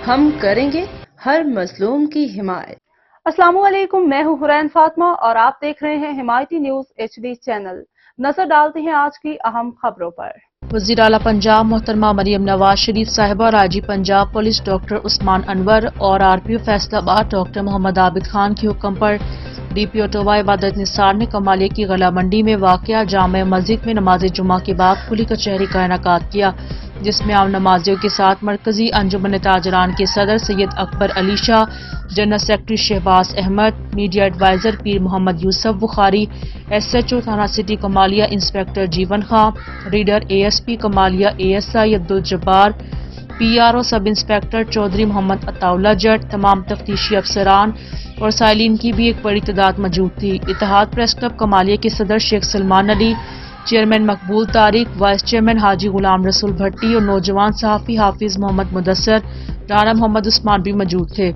ہم کریں گے ہر مظلوم کی حمایت۔ السلام علیکم، میں ہوں حرین فاطمہ اور آپ دیکھ رہے ہیں حمایتی نیوز HD چینل۔ نظر ڈالتے ہیں آج کی اہم خبروں پر۔ وزیر اعلیٰ پنجاب محترمہ مریم نواز شریف صاحبہ اور آئی جی پنجاب پولیس ڈاکٹر عثمان انور اور RPO فیصل آباد ڈاکٹر محمد عابد خان کے حکم پر DPO ٹوبہ عبادت نثار نے کمالیہ کی غلہ منڈی میں واقع جامع مسجد میں نماز جمعہ کے بعد کھلی کچہری کا انعقاد کیا، جس میں عام نمازیوں کے ساتھ مرکزی انجمن تاجران کے صدر Syed Akbar Ali Shah, general secretary Shahbaz Ahmed, media adviser Pir Muhammad Yousuf Bukhari, SHO تھانہ city Kamalia inspector Jeevan Khan, reader ASP Kamalia ASI Abdul Jabbar, PRO sub inspector Chaudhry Muhammad Ata Ullah جٹ، تمام تفتیشی افسران اور سائلین کی بھی ایک بڑی تعداد موجود تھی۔ اتحاد پریس کلب کمالیہ کے صدر شیخ سلمان علی، چیئرمین مقبول طارق، وائس چیئرمین حاجی غلام رسول بھٹی اور نوجوان صحافی حافظ محمد مدثر، رانا محمد عثمان بھی موجود تھے۔